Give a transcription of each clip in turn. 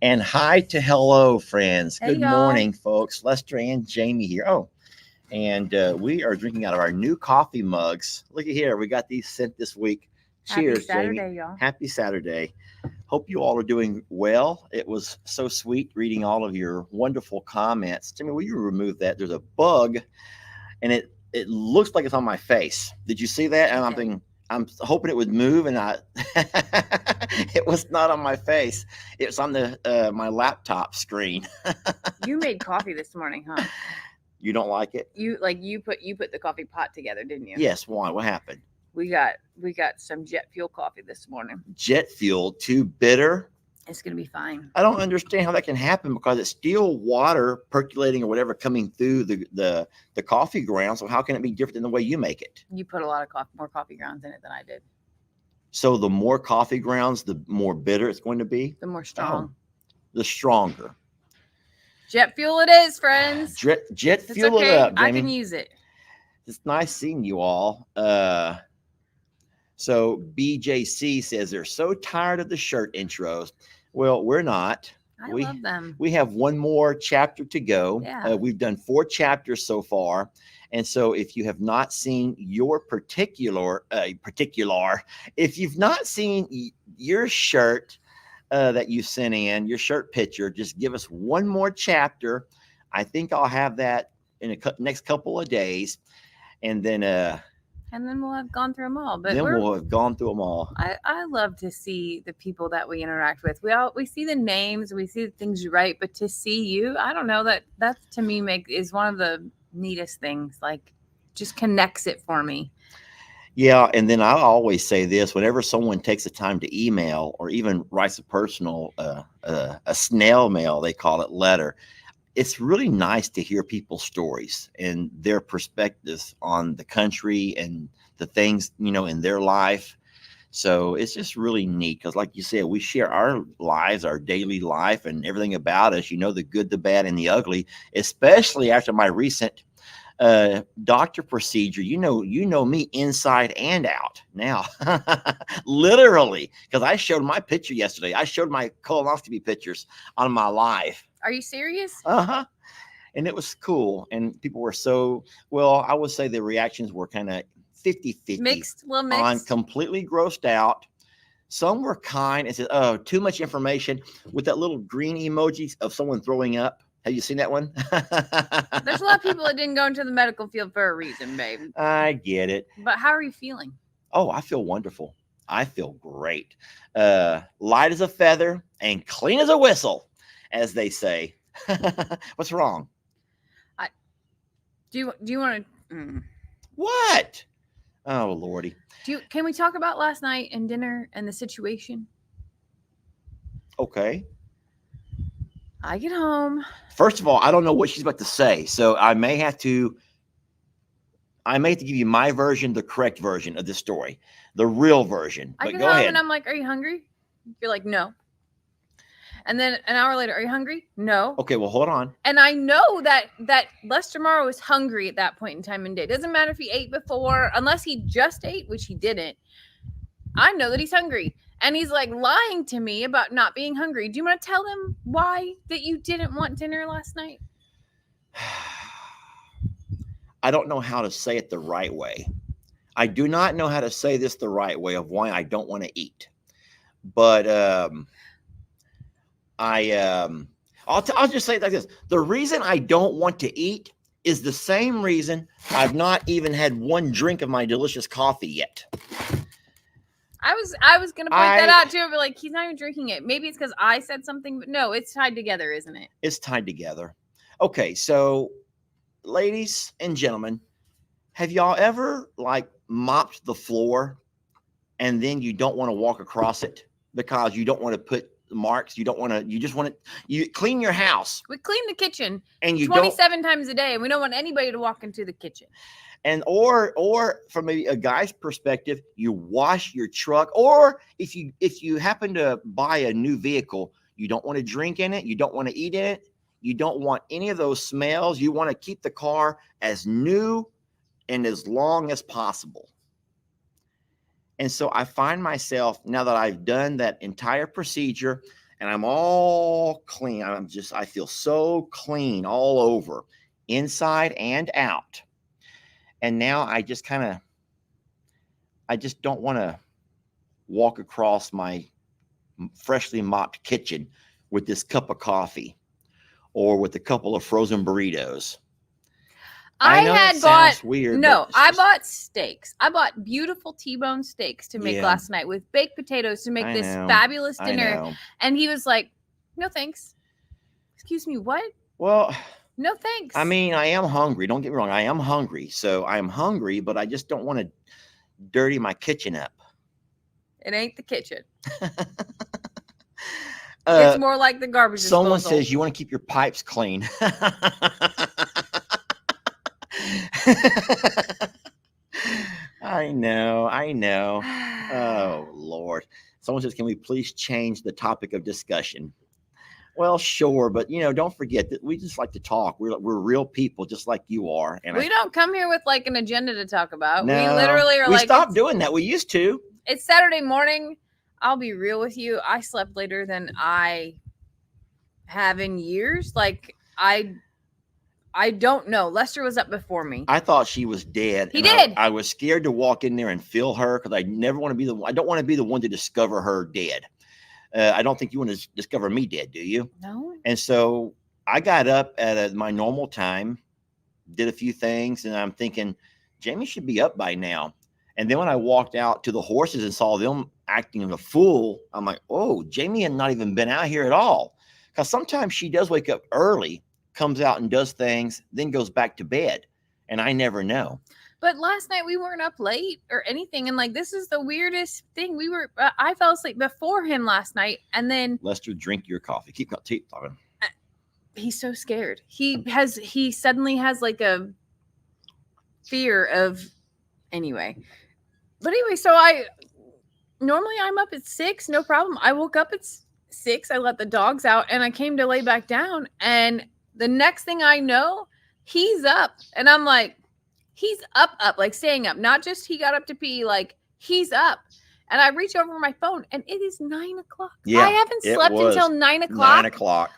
And hi to hello, friends. Hey, Good y'all. morning, folks. Lester and Jamie here. And we are drinking out of our new coffee mugs. Looky here. We got these sent this week. Happy Cheers, Jamie. Saturday, y'all. Happy Saturday. Hope you all are doing well. It was so sweet reading all of your wonderful comments. Jamie, will you remove that? There's a bug, and it looks like it's on my face. Did you see that? And I'm hoping it would move, and it was not on my face. It was on the my laptop screen. You made coffee this morning, huh? You don't like it? You put the coffee pot together, didn't you? Yes. Why? What happened? We got some jet fuel coffee this morning. Jet fuel, too bitter. It's gonna be fine. I don't understand how that can happen because it's still water percolating or whatever coming through the coffee ground. So how can it be different than the way you make it? You put a lot of more coffee grounds in it than I did. So the more coffee grounds, the more bitter it's going to be. The more strong. The stronger. Jet fuel it is, friends. Jet It's fuel okay. it up, Jamie. I can use it. It's nice seeing you all. So BJC says they're so tired of the shirt intros. Well, we're not. I love them. We have one more chapter to go. Yeah. We've done 4 chapters so far. And so if you have not seen your particular, if you've not seen your shirt that you sent in, your shirt picture, just give us one more chapter. I think I'll have that in the next couple of days. And then we'll have gone through them all. But then we'll have gone through them all. I love to see the people that we interact with. We see the names, we see the things you write, but to see you, I don't know, that to me is one of the neatest things. Like, just connects it for me. Yeah, and then I always say this: whenever someone takes the time to email or even writes a personal, a snail mail, they call it, letter, it's really nice to hear people's stories and their perspectives on the country and the things, in their life. So it's just really neat because, like you said, we share our lives, our daily life, and everything about us, the good, the bad, and the ugly, especially after my recent doctor procedure. You know me inside and out now. Literally, because I showed my picture yesterday. I showed my colonoscopy pictures on my live. Are you serious? And it was cool, and people were I would say the reactions were kind of 50-50. Mixed. On completely grossed out. Some were kind and said, "Oh, too much information," with that little green emoji of someone throwing up. Have you seen that one? There's a lot of people that didn't go into the medical field for a reason, babe. I get it. But how are you feeling? Oh, I feel wonderful. I feel great. Light as a feather and clean as a whistle, as they say. What's wrong? Do you want to? What? Oh, Lordy. Can we talk about last night and dinner and the situation? Okay. I get home. First of all, I don't know what she's about to say, so I may have to give you my version, the correct version of the story, the real version. I But get go home ahead. and I'm like, "Are you hungry?" You're like, "No." And then an hour later, "Are you hungry?" "No." Okay, well, hold on. And I know that Lester Morrow was hungry at that point in time and day. It doesn't matter if he ate before, unless he just ate, which he didn't. I know that he's hungry. And he's like lying to me about not being hungry. Do you want to tell him why that you didn't want dinner last night? I don't know how to say it the right way. I do not know how to say this the right way of why I don't want to eat. But I'll just say it like this. The reason I don't want to eat is the same reason I've not even had one drink of my delicious coffee yet. I was gonna point that out too, but like, he's not even drinking it. Maybe it's because I said something, but no, it's tied together, isn't it? It's tied together. Okay, so ladies and gentlemen, have y'all ever mopped the floor and then you don't want to walk across it because you don't want to put marks? You just want to, you clean your house. We clean the kitchen and you 27 times a day, and we don't want anybody to walk into the kitchen. And or from maybe a guy's perspective, you wash your truck, or if you happen to buy a new vehicle, you don't want to drink in it, you don't want to eat in it, you don't want any of those smells. You want to keep the car as new and as long as possible. And so I find myself, now that I've done that entire procedure, and I'm all clean. I feel so clean all over, inside and out. And now I just don't want to walk across my freshly mopped kitchen with this cup of coffee or with a couple of frozen burritos. I know had that bought sounds weird. no, but it's I just- bought steaks. I bought beautiful T-bone steaks to make Yeah. last night with baked potatoes to make I this know, fabulous I dinner. know. And he was like, "No thanks." Excuse me, what? Well, No thanks. I mean, I am hungry. Don't get me wrong. I am hungry. So I am hungry, but I just don't want to dirty my kitchen up. it ain't the kitchen. It's more like the garbage Someone disposal. says you want to keep your pipes clean. I know. Oh, Lord. Someone says, can we please change the topic of discussion? Well, sure, but don't forget that we just like to talk. We're real people, just like you are. And we don't come here with like an agenda to talk about. No, we literally are we like, stopped doing that. We used to. it's Saturday morning. I'll be real with you. I slept later than I have in years. Like I don't know. Lester was up before me. I thought she was dead. He and did. I was scared to walk in there and feel her because I don't want to be the one to discover her dead. I don't think you want to discover me dead, do you? No. And so I got up at my normal time, did a few things, and I'm thinking, Jamie should be up by now. And then when I walked out to the horses and saw them acting a fool, I'm like, oh, Jamie had not even been out here at all. Because sometimes she does wake up early, comes out and does things, then goes back to bed. And I never know. But last night we weren't up late or anything. And like, this is the weirdest thing. I fell asleep before him last night. And then Lester, drink your coffee. Keep talking. he's so scared. He suddenly has like a fear of, anyway. But anyway, so normally I'm up at 6, no problem. I woke up at 6. I let the dogs out and I came to lay back down. And the next thing I know, he's up. And I'm like, he's up, like staying up. Not just he got up to pee, like he's up. And I reach over my phone and it is 9 o'clock. Yeah, I haven't slept until 9 o'clock. 9 o'clock.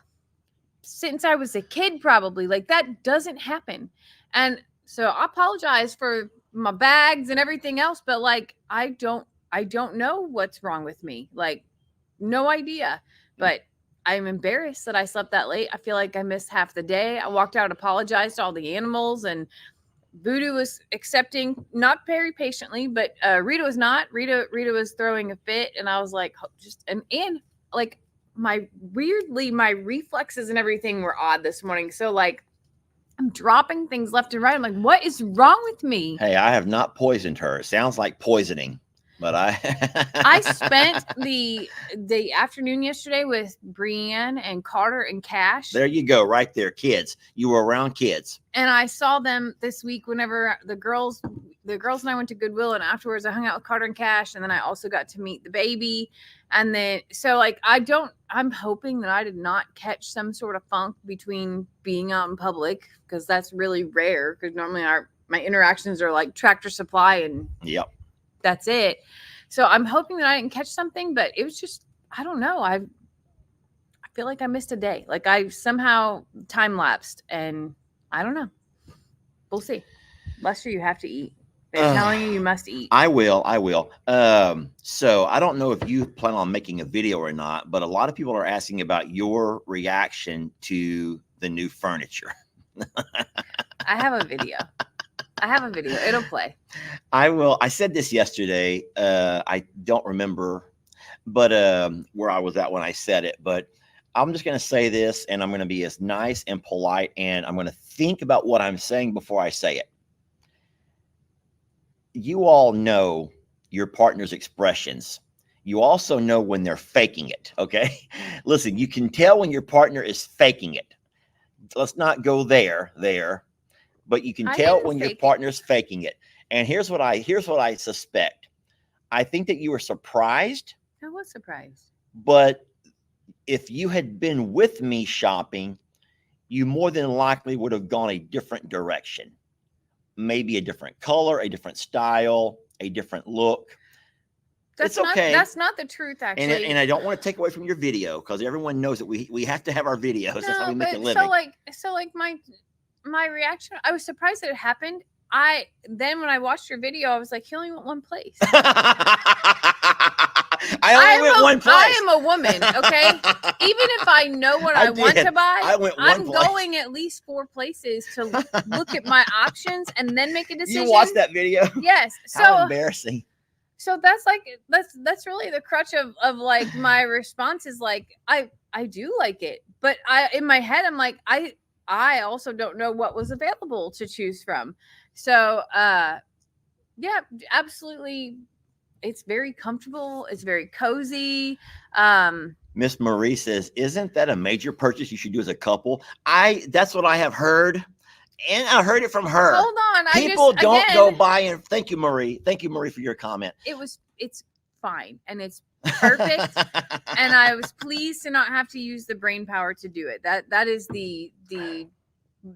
Since I was a kid, probably. Like that doesn't happen. And so I apologize for my bags and everything else, but like I don't know what's wrong with me. Like no idea. But I'm embarrassed that I slept that late. I feel like I missed half the day. I walked out, apologized to all the animals, and Voodoo was accepting, not very patiently, but Rita was not. Rita was throwing a fit, and I was like, and like my reflexes and everything were odd this morning. So like I'm dropping things left and right. I'm like, what is wrong with me? Hey, I have not poisoned her. It sounds like poisoning, but I spent the afternoon yesterday with Brienne and Carter and Cash. There you go, right there, kids. You were around kids. And I saw them this week whenever the girls and I went to Goodwill, and afterwards I hung out with Carter and Cash, and then I also got to meet the baby. And then so like I'm hoping that I did not catch some sort of funk between being out in public, because that's really rare, because normally my interactions are like Tractor Supply and Yep. that's it. So I'm hoping that I didn't catch something, but it was just, I don't know. I feel like I missed a day. Like I somehow time lapsed, and I don't know. We'll see. Lester, you have to eat. They're telling you must eat. I will. So I don't know if you plan on making a video or not, but a lot of people are asking about your reaction to the new furniture. I have a video. It'll play. I will. I said this yesterday. I don't remember, but where I was at when I said it, but I'm just going to say this, and I'm going to be as nice and polite, and I'm going to think about what I'm saying before I say it. You all know your partner's expressions. You also know when they're faking it. Okay. Listen, you can tell when your partner is faking it. Let's not go there, but you can tell when your partner's faking it. And here's what I suspect. I think that you were surprised. I was surprised. But if you had been with me shopping, you more than likely would have gone a different direction. Maybe a different color, a different style, a different look. That's It's okay. That's not the truth, actually. And I don't want to take away from your video because everyone knows that we have to have our videos. That's how we make a living. So like my reaction, I was surprised that it happened. Then when I watched your video, I was like, he only went one place. I only went one place. I am a woman, okay? Even if I know what I want to buy, I'm going at least 4 places to look at my options and then make a decision. You watched that video? Yes. How embarrassing. So that's really the crutch of like my response is like, I do like it, but in my head, I'm like, I also don't know what was available to choose from. So, yeah, absolutely. It's very comfortable. It's very cozy. Miss Marie says, isn't that a major purchase you should do as a couple? That's what I have heard. And I heard it from her. Hold on. People don't go buy and thank you, Marie. Thank you, Marie, for your comment. It's fine and it's perfect. And I was pleased to not have to use the brain power to do it.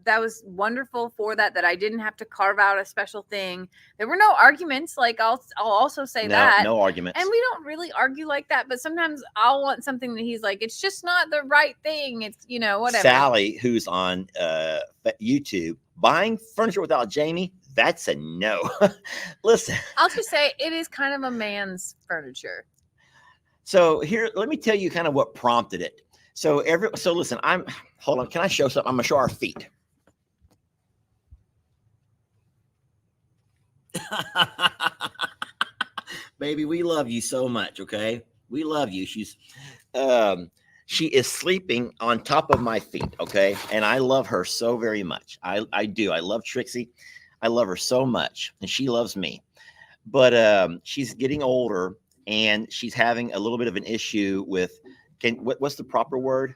That was wonderful for that I didn't have to carve out a special thing. There were no arguments. Like I'll also say that. No arguments. And we don't really argue like that, but sometimes I'll want something that he's like, it's just not the right thing. It's, whatever. Sally, who's on YouTube, buying furniture without Jamie, that's a no. Listen. I'll just say it is kind of a man's furniture. So here, let me tell you kind of what prompted it. So listen, hold on. Can I show something? I'm gonna show our feet. Baby, we love you so much. Okay, we love you. She is sleeping on top of my feet. Okay, and I love her so very much. I do. I love Trixie. I love her so much, and she loves me. But she's getting older, and she's having a little bit of an issue with. What's the proper word?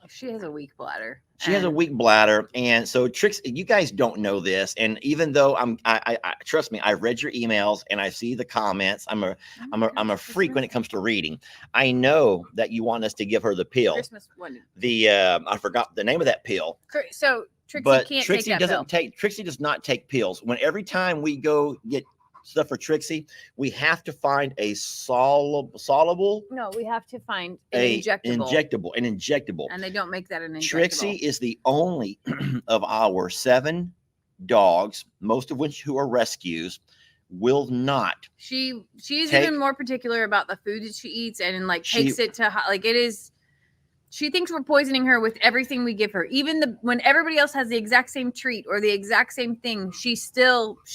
She has a weak bladder. She has a weak bladder, and so Trixie, you guys don't know this, and even though I trust me, I've read your emails and I see the comments. I'm a freak when it comes to reading. I know that you want us to give her the pill. Christmas one. I forgot the name of that pill. So Trixie Trixie does not take pills. Every time we go get stuff for Trixie, we have to find a soluble. No, we have to find an injectable. And they don't make that an injectable. Trixie is the only of our 7 dogs, most of which who are rescues, will not. She's even more particular about the food that she eats and takes it to like it is. She thinks we're poisoning her with everything we give her. Even when everybody else has the exact same treat or the exact same thing, she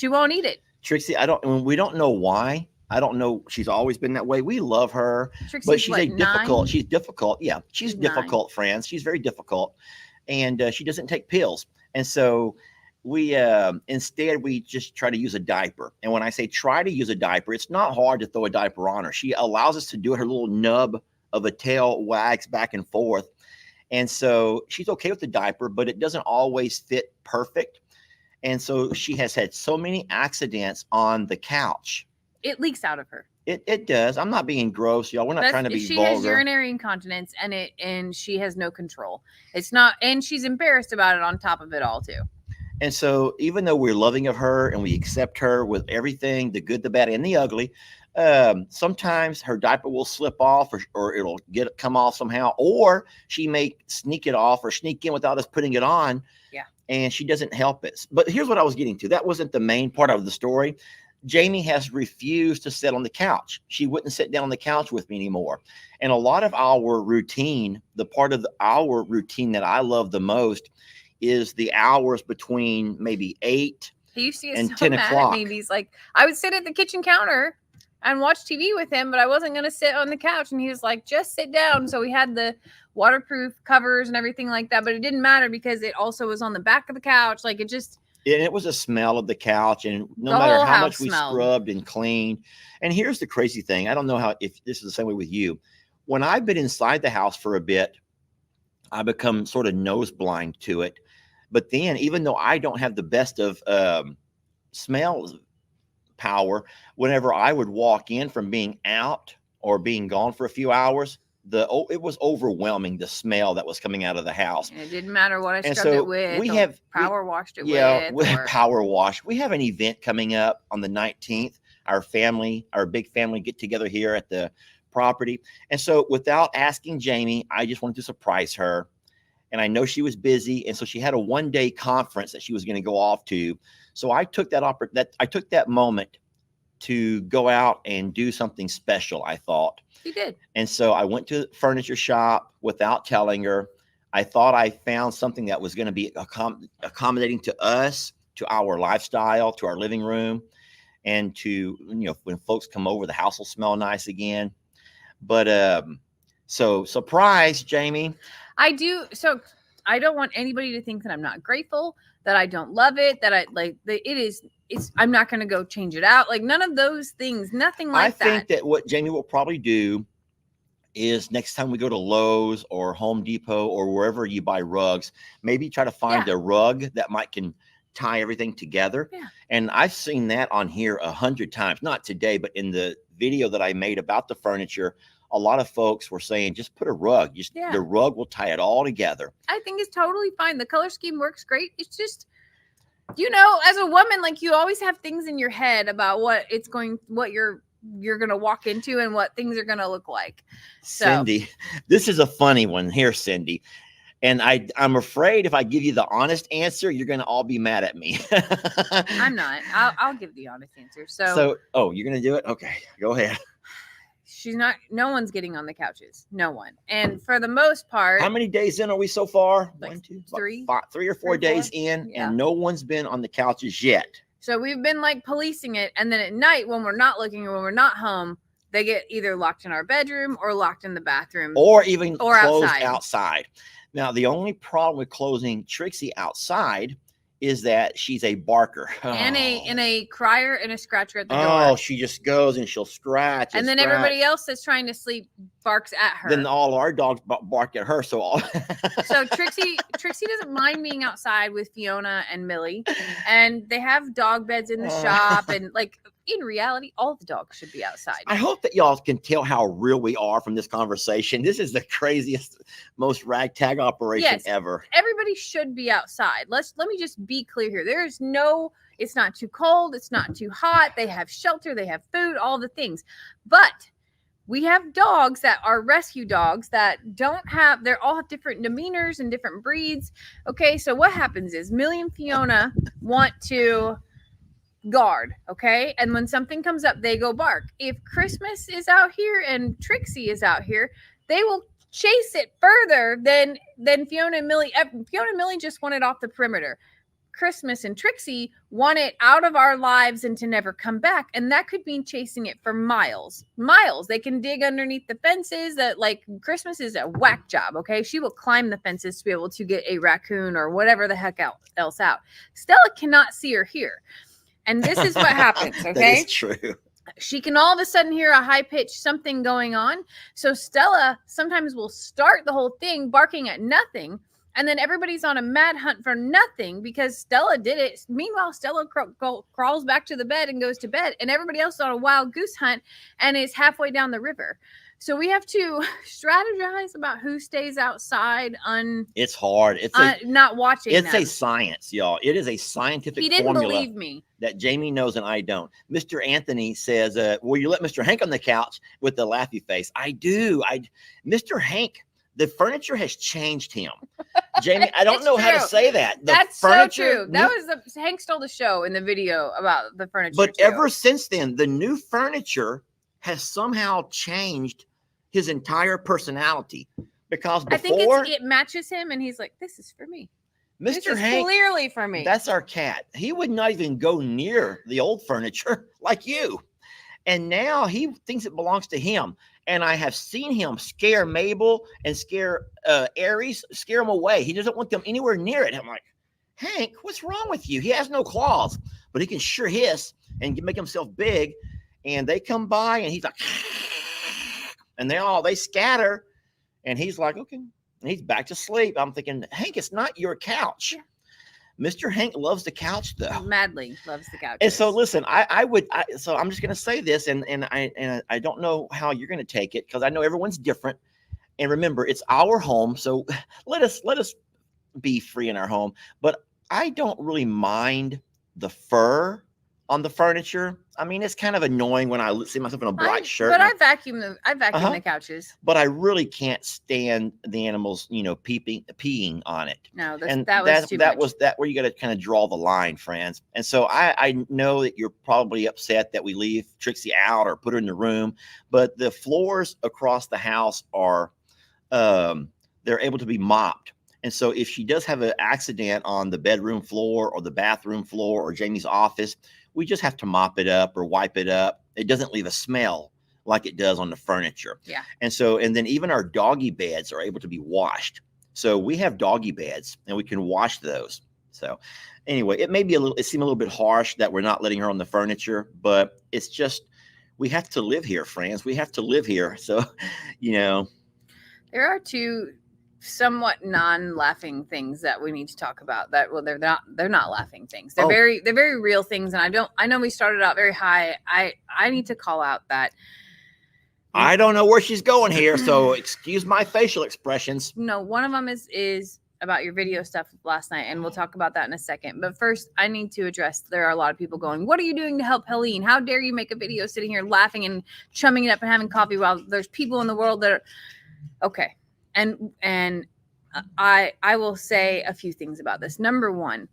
won't eat it. Trixie, we don't know why. I don't know. She's always been that way. We love her, Trixie's but she's difficult. She's difficult. Yeah, she's difficult, friends. She's very difficult, and she doesn't take pills. And so we instead we just try to use a diaper. And when I say try to use a diaper, it's not hard to throw a diaper on her. She allows us to do it. Her little nub of a tail wags back and forth, and so she's okay with the diaper, but it doesn't always fit perfect. And so she has had so many accidents on the couch. It leaks out of her. It does. I'm not being gross, y'all. We're not trying to be vulgar. She has urinary incontinence and she has no control. It's not, and she's embarrassed about it on top of it all too. And so even though we're loving of her and we accept her with everything, the good, the bad, and the ugly, sometimes her diaper will slip off or it'll come off somehow, or she may sneak it off or sneak in without us putting it on. Yeah. And she doesn't help it. But here's what I was getting to. That wasn't the main part of the story. Jamie has refused to sit on the couch. She wouldn't sit down on the couch with me anymore. And a lot of our routine, the part of our routine that I love the most is the hours between maybe 8 he used to get and so 10 mad o'clock. At me. He's like, I would sit at the kitchen counter and watch TV with him, but I wasn't going to sit on the couch. And he was like, just sit down. So we had the waterproof covers and everything like that, but it didn't matter because it also was on the back of the couch. Like it was a smell of the couch, and no matter how much we scrubbed and cleaned. And here's the crazy thing. I don't know if this is the same way with you. When I've been inside the house for a bit, I become sort of nose blind to it. But then even though I don't have the best of smell power, whenever I would walk in from being out or being gone for a few hours, it was overwhelming, the smell that was coming out of the house. And it didn't matter what I scrubbed it with. We have power washed it with. Yeah, power wash. We have an event coming up on the 19th our family, our big family get together here at the property. And so without asking Jamie, I just wanted to surprise her. And I know she was busy. And so she had a 1-day conference that she was going to go off to. So I took that moment to go out and do something special, I thought. You did. And so I went to the furniture shop without telling her. I thought I found something that was going to be accommodating to us, to our lifestyle, to our living room, and to, when folks come over, the house will smell nice again. But so surprise, Jamie. I do. So I don't want anybody to think that I'm not grateful, that I don't love it, that I like that I'm not going to go change it out. Like none of those things, nothing like that. I think that what Jamie will probably do is next time we go to Lowe's or Home Depot or wherever you buy rugs, maybe try to find a rug that can tie everything together. Yeah. And I've seen that on here 100 times, not today, but in the video that I made about the furniture, a lot of folks were saying, just put a rug, the rug will tie it all together. I think it's totally fine. The color scheme works great. It's just, as a woman, like you always have things in your head about what you're going to walk into and what things are going to look like. So. Cindy, this is a funny one here, Cindy. And I'm afraid if I give you the honest answer, you're going to all be mad at me. I'm not. I'll give the honest answer. So, you're going to do it? Okay, go ahead. No one's getting on the couches. No one. And for the most part. How many days in are we so far? Like 1, 2, 3. 3 or 4 days in, and no one's been on the couches yet. So we've been like policing it. And then at night when we're not looking or when we're not home, they get either locked in our bedroom or locked in the bathroom. Or even closed outside. Now, the only problem with closing Trixie outside is that she's a barker. And a crier and a scratcher at the door. Oh, she just goes and she'll scratch. And then everybody else that's trying to sleep barks at her. Then all our dogs bark at her. So Trixie doesn't mind being outside with Fiona and Millie. And they have dog beds in the shop. And like in reality, all the dogs should be outside. I hope that y'all can tell how real we are from this conversation. This is the craziest, most ragtag operation ever. Everybody should be outside. Let me just be clear here. It's not too cold. It's not too hot. They have shelter. They have food, all the things. But we have dogs that are rescue dogs that they all have different demeanors and different breeds. Okay. So what happens is Millie and Fiona want to guard, okay? And when something comes up, they go bark. If Christmas is out here and Trixie is out here, they will chase it further than Fiona and Millie. Fiona and Millie just want it off the perimeter. Christmas and Trixie want it out of our lives and to never come back. And that could mean chasing it for miles. They can dig underneath the fences. That like Christmas is a whack job, okay? She will climb the fences to be able to get a raccoon or whatever the heck else out. Stella cannot see or hear. And this is what happens, okay? That is true. She can all of a sudden hear a high-pitched something going on. So Stella sometimes will start the whole thing barking at nothing, and then everybody's on a mad hunt for nothing because Stella did it. Meanwhile, Stella crawls back to the bed and goes to bed, and everybody else is on a wild goose hunt and is halfway down the river. So we have to strategize about who stays outside. It's hard. It's not watching. It's a science, y'all. It is a scientific formula. He didn't believe me. That Jamie knows and I don't. Mr. Anthony says, "Will you let Mr. Hank on the couch?" with the laughy face. I do. Mr. Hank, the furniture has changed him. Jamie, I don't know how to say that. That's furniture, so true. Hank stole the show in the video about the furniture. But ever since then, the new furniture has somehow changed his entire personality, because before, I think it matches him and he's like, this is for me. Mr. Hank, clearly for me. That's our cat. He would not even go near the old furniture like you. And now he thinks it belongs to him. And I have seen him scare Mabel and scare Aries, scare them away. He doesn't want them anywhere near it. I'm like, Hank, what's wrong with you? He has no claws, but he can sure hiss and make himself big. And they come by and he's like, and they scatter. And he's like, okay. And he's back to sleep. I'm thinking, Hank, it's not your couch. Yeah. Mr. Hank loves the couch, though. Madly loves the couch. And so, listen, so I'm just going to say this, and I don't know how you're going to take it, because I know everyone's different. And remember, it's our home, so let us be free in our home. But I don't really mind the fur on the furniture. I mean, it's kind of annoying when I see myself in a black shirt. But and I vacuum the couches. But I really can't stand the animals, peeing on it. No, And that was too much. was where you got to kind of draw the line, friends. And so I know that you're probably upset that we leave Trixie out or put her in the room, but the floors across the house are, they're able to be mopped. And so if she does have an accident on the bedroom floor or the bathroom floor or Jamie's office, we just have to mop it up or wipe it up. It doesn't leave a smell like it does on the furniture. Yeah. And then even our doggy beds are able to be washed. So we have doggy beds and we can wash those. So anyway, it seemed a little bit harsh that we're not letting her on the furniture, but it's just, we have to live here, friends. We have to live here. So, there are two somewhat non-laughing things that we need to talk about. They're not laughing things. They're very real things. And I know we started out very high. I need to call out that I don't know where she's going here, so excuse my facial expressions. No, one of them is about your video stuff last night, and we'll talk about that in a second. But first, I need to address, there are a lot of people going, what are you doing to help Helene? How dare you make a video sitting here laughing and chumming it up and having coffee while there's people in the world that are okay. And I will say a few things about this. Number one,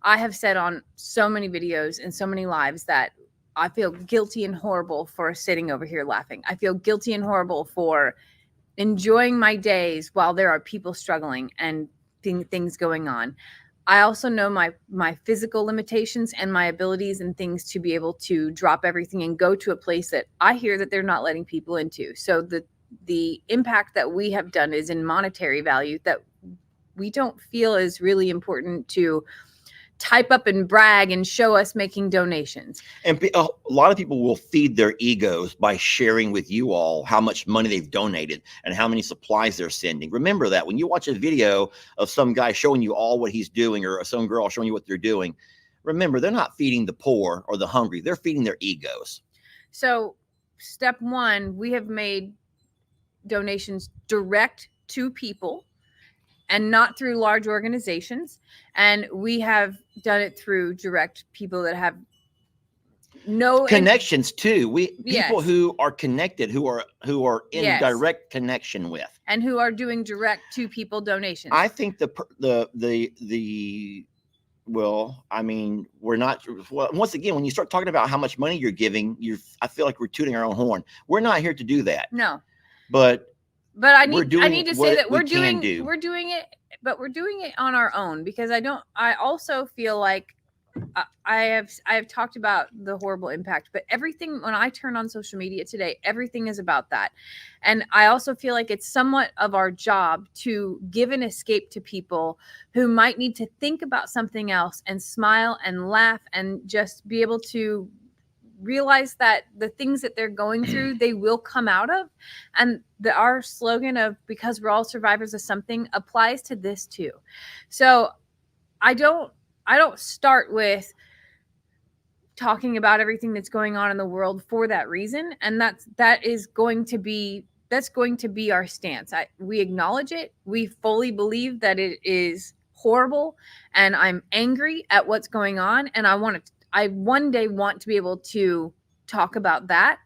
I have said on so many videos and so many lives that I feel guilty and horrible for sitting over here laughing. I feel guilty and horrible for enjoying my days while there are people struggling and things going on. I also know my physical limitations and my abilities and things to be able to drop everything and go to a place that I hear that they're not letting people into. So the impact that we have done is in monetary value that we don't feel is really important to type up and brag and show us making donations. And a lot of people will feed their egos by sharing with you all how much money they've donated and how many supplies they're sending. Remember that when you watch a video of some guy showing you all what he's doing or some girl showing you what they're doing, remember, they're not feeding the poor or the hungry. They're feeding their egos. So step one, we have made donations direct to people and not through large organizations. And we have done it through direct people that have no connections too. People yes. who are connected, who are in yes. direct connection with, and who are doing direct to people donations. I think well, I mean, we're not. Well, once again, when you start talking about how much money you're giving, I feel like we're tooting our own horn. We're not here to do that. No. But I need to say that we're doing it, but we're doing it on our own because I also feel like I have talked about the horrible impact, but everything, when I turn on social media today, everything is about that. And I also feel like it's somewhat of our job to give an escape to people who might need to think about something else and smile and laugh and just be able to realize that the things that they're going through, they will come out of. And our slogan of because we're all survivors of something applies to this too. So I don't start with talking about everything that's going on in the world for that reason. And that's going to be our stance. We acknowledge it. We fully believe that it is horrible, and I'm angry at what's going on. And I one day want to be able to talk about that,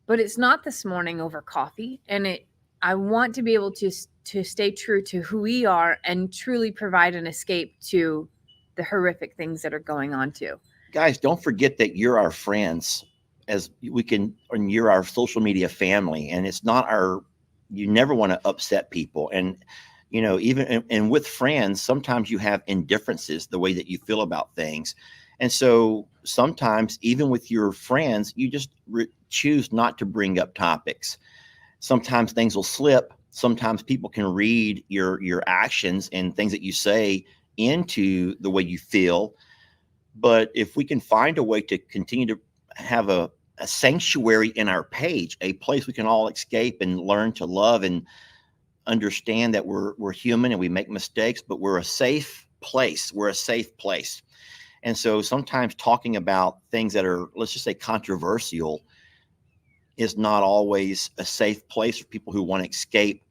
but it's not this morning over coffee. And I want to be able to stay true to who we are and truly provide an escape to the horrific things that are going on too. Guys, don't forget that you're our friends, and you're our social media family. And it's not you never want to upset people. And, even with friends, sometimes you have indifferences, the way that you feel about things. And so sometimes even with your friends, you just choose not to bring up topics. Sometimes things will slip. Sometimes people can read your actions and things that you say into the way you feel. But if we can find a way to continue to have a sanctuary in our page, a place we can all escape and learn to love and understand that we're human and we make mistakes, but we're a safe place. We're a safe place. And so sometimes talking about things that are, let's just say, controversial is not always a safe place for people who want to escape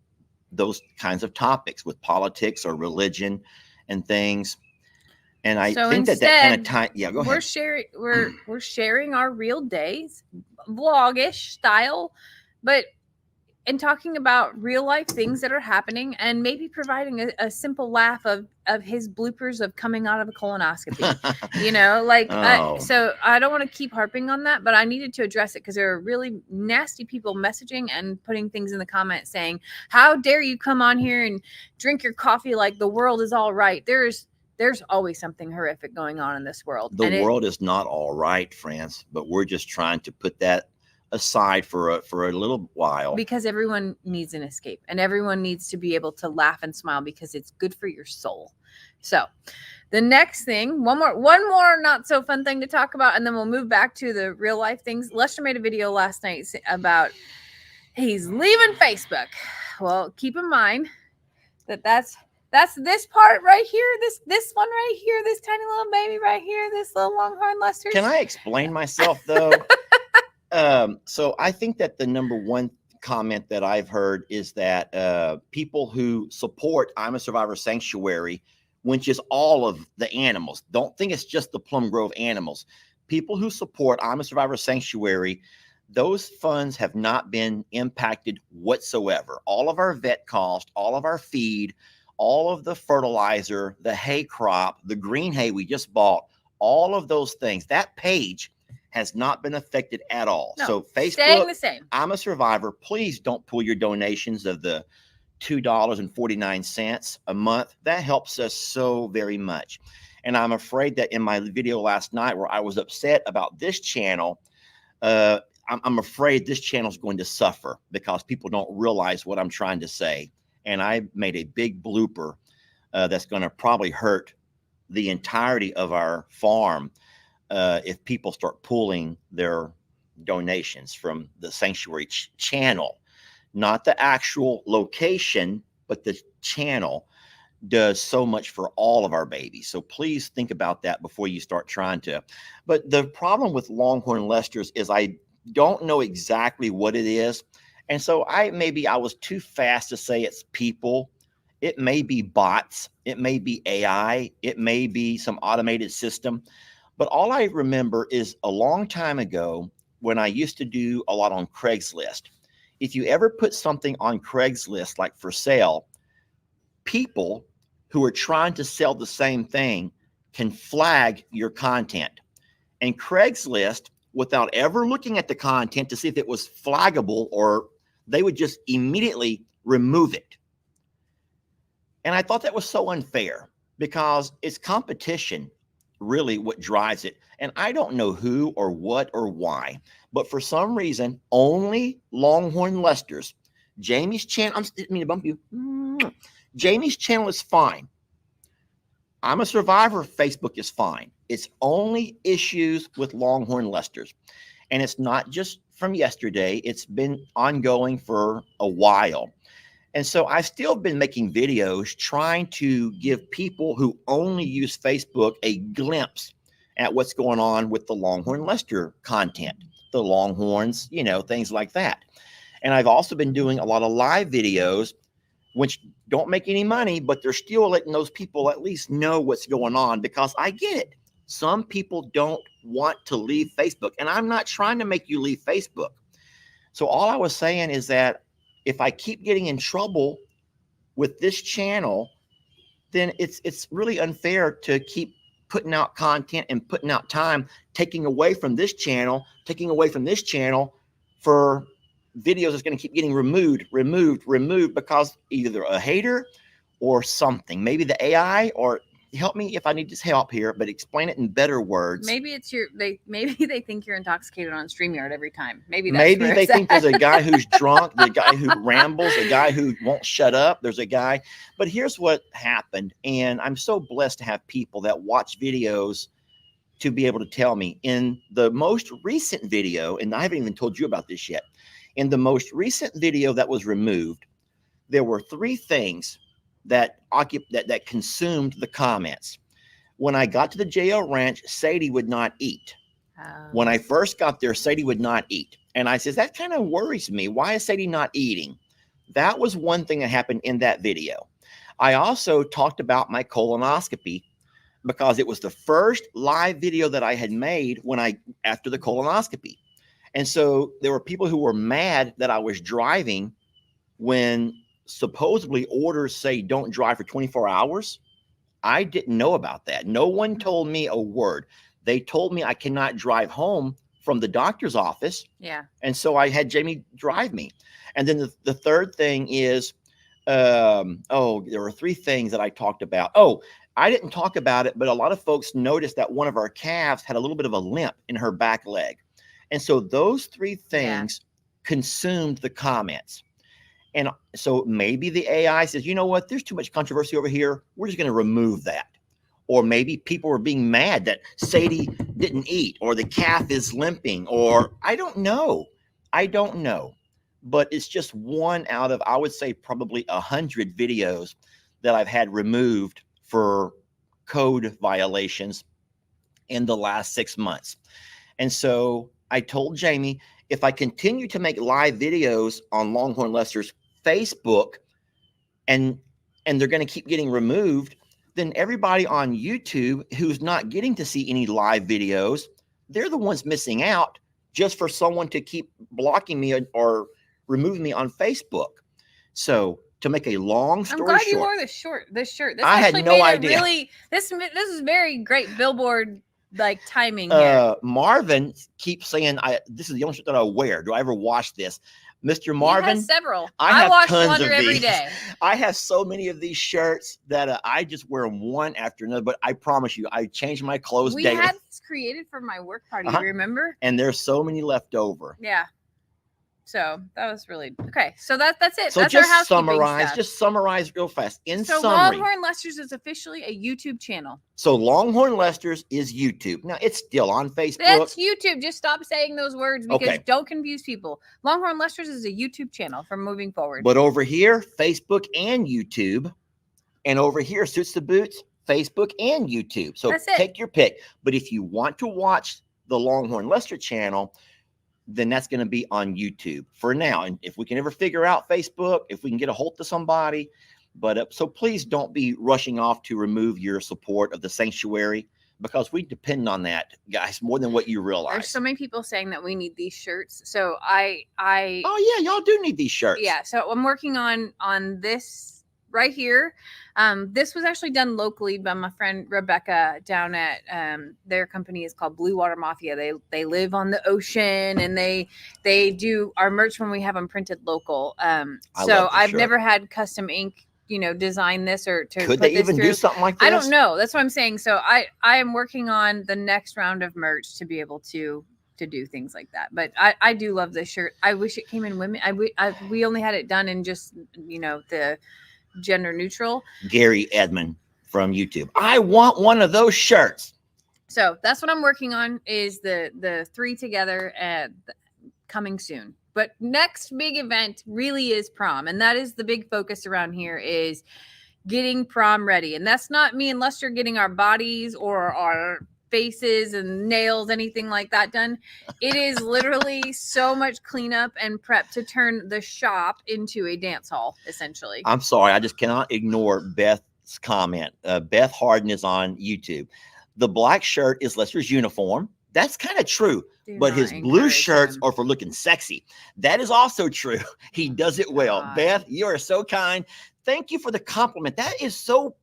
those kinds of topics with politics or religion and things. And I So think that kind of instead, time. Yeah, go we're ahead. we're sharing our real days, vlogish style, but and talking about real life things that are happening, and maybe providing a simple laugh of his bloopers of coming out of a colonoscopy. You know, like Oh. so I don't want to keep harping on that, but I needed to address it because there are really nasty people messaging and putting things in the comments saying, how dare you come on here and drink your coffee like the world is all right. There's always something horrific going on in this world. The world is not all right, friends, but we're just trying to put that aside for a little while, because everyone needs an escape and everyone needs to be able to laugh and smile because it's good for your soul. So the next thing, one more not so fun thing to talk about, and then we'll move back to the real life things. Lester made a video last night about he's leaving Facebook. Well, keep in mind that's this part right here, this one right here, this tiny little baby right here, this little Longhorn Lester. Can I explain myself though? So I think that the number one comment that I've heard is that people who support I'm a Survivor Sanctuary, which is all of the animals, don't think it's just the Plum Grove animals. People who support I'm a Survivor Sanctuary, those funds have not been impacted whatsoever. All of our vet cost, all of our feed, all of the fertilizer, the hay crop, the green hay we just bought, all of those things, that page has not been affected at all. No, so Facebook, staying the same. I'm a Survivor. Please don't pull your donations of the $2.49 a month. That helps us so very much. And I'm afraid that in my video last night where I was upset about this channel, I'm afraid this channel is going to suffer because people don't realize what I'm trying to say. And I made a big blooper that's going to probably hurt the entirety of our farm if people start pulling their donations from the sanctuary channel. Not the actual location, but the channel does so much for all of our babies. So please think about that before you start trying to. But the problem with Longhorn Lesters is I don't know exactly what it is. And so I was too fast to say it's people. It may be bots. It may be AI. It may be some automated system. But all I remember is a long time ago when I used to do a lot on Craigslist. If you ever put something on Craigslist, like for sale, people who are trying to sell the same thing can flag your content. And Craigslist, without ever looking at the content to see if it was flaggable, or they would just immediately remove it. And I thought that was so unfair because it's competition really what drives it. And I don't know who or what or why, but for some reason, only Longhorn Lesters, Jamie's channel, I didn't mean to bump you. Jamie's channel is fine. I'm a Survivor Facebook is fine. It's only issues with Longhorn Lesters. And it's not just from yesterday. It's been ongoing for a while. And so I've still been making videos trying to give people who only use Facebook a glimpse at what's going on with the Longhorn Lester content, the Longhorns, things like that. And I've also been doing a lot of live videos, which don't make any money, but they're still letting those people at least know what's going on, because I get it. Some people don't want to leave Facebook, and I'm not trying to make you leave Facebook. So all I was saying is that if I keep getting in trouble with this channel, then it's really unfair to keep putting out content and putting out time, taking away from this channel for videos that's going to keep getting removed because either a hater or something, maybe the AI, or help me if I need help here, but explain it in better words. Maybe it's maybe they think you're intoxicated on StreamYard every time. Maybe they think there's a guy who's drunk, the guy who rambles, a guy who won't shut up. There's a guy. But here's what happened. And I'm so blessed to have people that watch videos to be able to tell me. In the most recent video, and I haven't even told you about this yet, in the most recent video that was removed, there were 3 things that consumed the comments. When I got to the JL Ranch, Sadie would not eat. When I first got there, Sadie would not eat. And I says, that kind of worries me. Why is Sadie not eating? That was one thing that happened in that video. I also talked about my colonoscopy because it was the first live video that I had made after the colonoscopy. And so there were people who were mad that I was driving when supposedly orders say don't drive for 24 hours. I didn't know about that. No one told me a word. They told me I cannot drive home from the doctor's office. Yeah. And so I had Jamie drive me. And then the third thing is, there were three things that I talked about. Oh, I didn't talk about it, but a lot of folks noticed that one of our calves had a little bit of a limp in her back leg. And so those three things consumed the comments. And so maybe the AI says, you know what, there's too much controversy over here. We're just going to remove that. Or maybe people were being mad that Sadie didn't eat, or the calf is limping, or I don't know. But it's just one out of, I would say, probably 100 videos that I've had removed for code violations in the last 6 months. And so I told Jamie, if I continue to make live videos on Longhorn Lester's Facebook and they're going to keep getting removed, then everybody on YouTube who's not getting to see any live videos, they're the ones missing out just for someone to keep blocking me or removing me on Facebook. So to make a long story short, I'm glad you wore this shirt. This I had no idea. This is very great billboard like timing here. Marvin keeps saying, this is the only shirt that I wear. Do I ever wash this? Mr. Marvin, he has several. I wash tons laundry of every these. day. I have so many of these shirts that I just wear them one after another. But I promise you, I change my clothes daily. We had this created for my work party. Remember? And there's so many left over. Yeah. So that was really okay. So that's it. So that's just our housekeeping stuff. summarize real fast. So summary, Longhorn Lester's is officially a YouTube channel. So Longhorn Lester's is YouTube. Now it's still on Facebook. That's YouTube. Just stop saying those words because don't confuse people. Longhorn Lester's is a YouTube channel from moving forward. But over here, Facebook and YouTube, and over here, Suits the Boots, Facebook and YouTube. So take your pick. But if you want to watch the Longhorn Lester channel, then that's going to be on YouTube for now. And if we can ever figure out Facebook, if we can get a hold of somebody, but so please don't be rushing off to remove your support of the sanctuary, because we depend on that, guys, more than what you realize. There's so many people saying that we need these shirts. So oh yeah, y'all do need these shirts. Yeah. So I'm working on this right here. This was actually done locally by my friend Rebecca down at their company is called Blue Water Mafia. They live on the ocean and they do our merch when we have them printed local. So I've never had custom ink, design this or to could they even do something like this? I don't know. That's what I'm saying. So I am working on the next round of merch to be able to do things like that. But I do love this shirt. I wish it came in women. We only had it done in just the gender neutral. Gary Edmond from YouTube. I want one of those shirts. So that's what I'm working on is the three together coming soon. But next big event really is prom. And that is the big focus around here is getting prom ready. And that's not me and Lester getting our bodies or our faces and nails, anything like that done. It is literally so much cleanup and prep to turn the shop into a dance hall, essentially. I'm sorry. I just cannot ignore Beth's comment. Beth Harden is on YouTube. The black shirt is Lester's uniform. That's kind of true. But his blue shirts are for looking sexy. That is also true. He does it well. God. Beth, you are so kind. Thank you for the compliment. That is so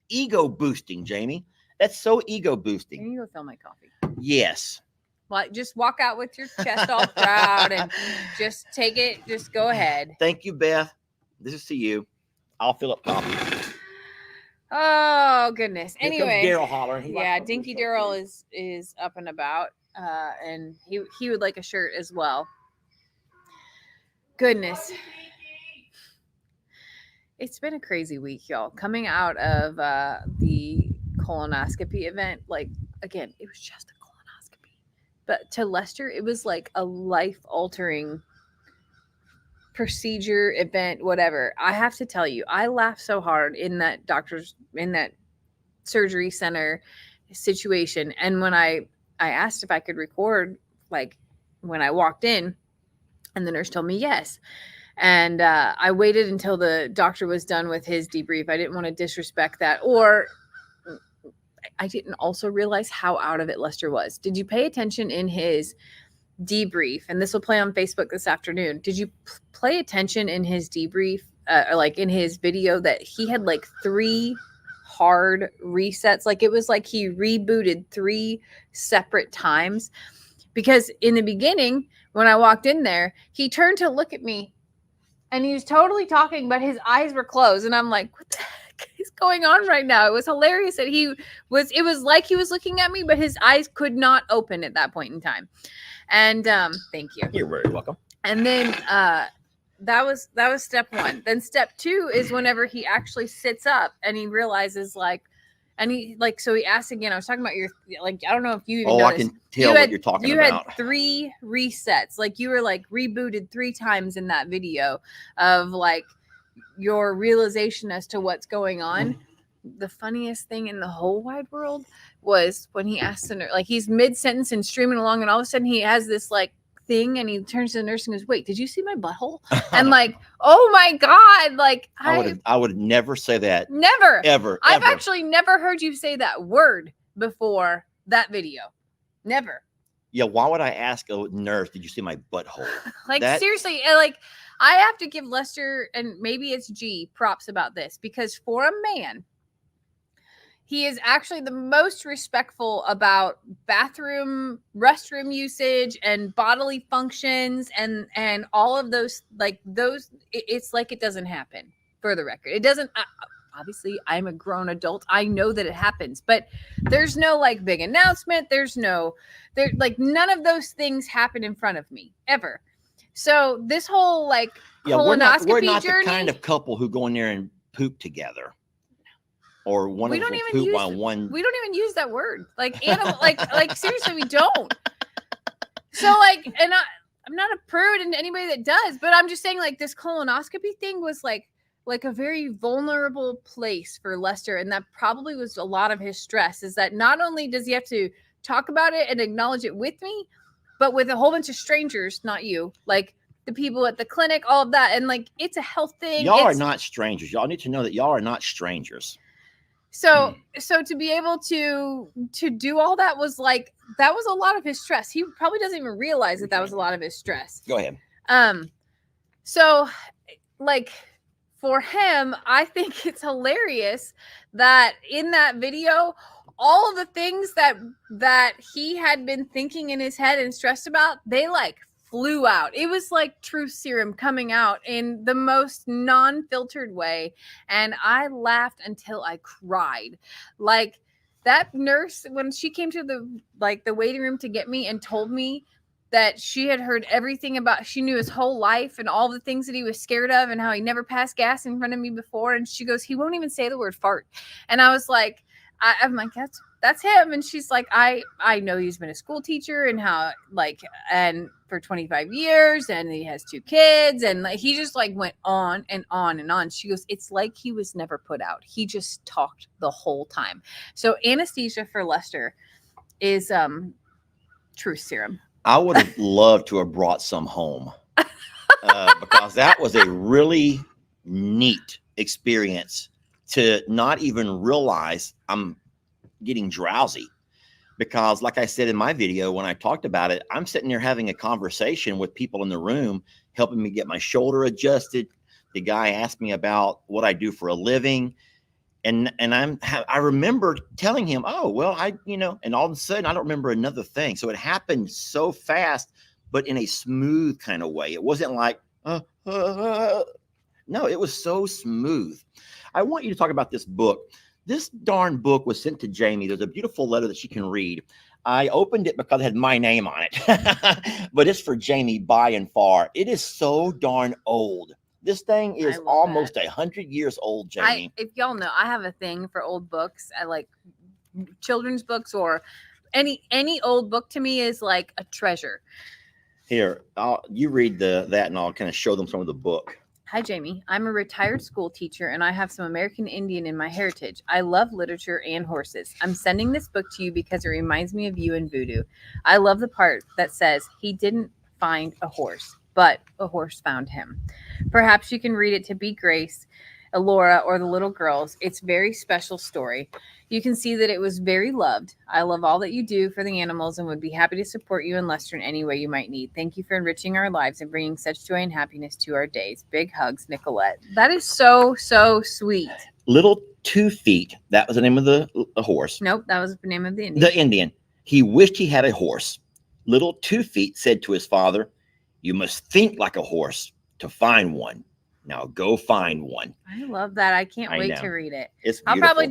ego boosting, Jamie. That's so ego boosting. Can you go fill my coffee? Yes. Well, just walk out with your chest all proud and just take it. Just go ahead. Thank you, Beth. This is to you. I'll fill up coffee. Oh goodness. Anyway, Daryl hollering. Yeah, Dinky Daryl is up and about, and he would like a shirt as well. Goodness. It's been a crazy week, y'all. Coming out of the colonoscopy event, like again, it was just a colonoscopy, but to Lester, it was like a life-altering procedure, event, whatever. I have to tell you, I laughed so hard in that surgery center situation, and when I asked if I could record, like when I walked in, and the nurse told me yes. And I waited until the doctor was done with his debrief. I didn't want to disrespect that or I didn't also realize how out of it Lester was. Did you pay attention in his debrief? And this will play on Facebook this afternoon. Did you pay attention in his debrief, or like in his video, that he had like 3 hard resets? Like it was like he rebooted 3 separate times, because in the beginning when I walked in there, he turned to look at me and he was totally talking, but his eyes were closed. And I'm like, what the heck is going on right now? It was hilarious that it was like he was looking at me, but his eyes could not open at that point in time. And thank you. You're very welcome. And then that was step 1. Then step 2 is whenever he actually sits up and he realizes so he asked again. I was talking about your, like, I don't know if you even noticed. I can tell what you're talking about. You had 3 resets. Like you were like rebooted 3 times in that video of like your realization as to what's going on. The funniest thing in the whole wide world was when he asked the nurse, like he's mid-sentence and streaming along, and all of a sudden he has this like thing, and he turns to the nurse and goes, "Wait, did you see my butthole?" And like, oh my God, like I would never say that. Never. Ever. I've actually never heard you say that word before that video. Never. Yeah, why would I ask a nurse, did you see my butthole? Like seriously, like I have to give Lester, and maybe it's G, props about this, because for a man, he is actually the most respectful about restroom usage and bodily functions and all of those, like those. It's like it doesn't happen, for the record. It doesn't. Obviously, I'm a grown adult. I know that it happens, but there's no like big announcement. There like none of those things happen in front of me ever. So this whole like colonoscopy we're not journey, the kind of couple who go in there and poop together. Or one of them poop while one. We don't even use that word. Like animal, like seriously, we don't. So like, and I'm not a prude, and anybody that does, but I'm just saying like this colonoscopy thing was like a very vulnerable place for Lester, and that probably was a lot of his stress. Is that not only does he have to talk about it and acknowledge it with me, but with a whole bunch of strangers, not you, like the people at the clinic, all of that, and like it's a health thing. Y'all are not strangers. Y'all need to know that y'all are not strangers. So to be able to do all that was like, that was a lot of his stress. He probably doesn't even realize that was a lot of his stress. Go ahead. So like for him, I think it's hilarious that in that video, all of the things that he had been thinking in his head and stressed about, they like flew out. It was like truth serum coming out in the most non-filtered way. And I laughed until I cried. Like that nurse, when she came to the waiting room to get me and told me that she had heard everything she knew his whole life and all the things that he was scared of and how he never passed gas in front of me before. And she goes, he won't even say the word fart. And I was like, I'm like, that's him. And she's like, I know he's been a school teacher and how like, and for 25 years and he has 2 kids. And like, he just like went on and on and on. She goes, it's like he was never put out. He just talked the whole time. So anesthesia for Lester is truth serum. I would have loved to have brought some home because that was a really neat experience to not even realize I'm getting drowsy. Because like I said in my video, when I talked about it, I'm sitting there having a conversation with people in the room, helping me get my shoulder adjusted. The guy asked me about what I do for a living. And I remember telling him, oh, well, and all of a sudden I don't remember another thing. So it happened so fast, but in a smooth kind of way. It wasn't like, no, it was so smooth. I want you to talk about this book. This darn book was sent to Jamie. There's a beautiful letter that she can read. I opened it because it had my name on it, but it's for Jamie by and far. It is so darn old. This thing is almost 100 years old, Jamie. If y'all know, I have a thing for old books. I like children's books, or any old book to me is like a treasure. Here, you read that and I'll kind of show them some of the book. Hi, Jamie. I'm a retired school teacher and I have some American Indian in my heritage. I love literature and horses. I'm sending this book to you because it reminds me of you and Voodoo. I love the part that says he didn't find a horse, but a horse found him. Perhaps you can read it to be grace, Alora or the little girls. It's a very special story. You can see that it was very loved. I love all that you do for the animals and would be happy to support you and Lester in any way you might need. Thank you for enriching our lives and bringing such joy and happiness to our days. Big hugs, Nicolette. That is so, so sweet. Little 2 Feet. That was the name of the horse. Nope, that was the name of the Indian. The Indian. He wished he had a horse. Little 2 Feet said to his father, "You must think like a horse to find one. Now go find one." I love that. I can't I wait know. to read it. It's I'll beautiful. probably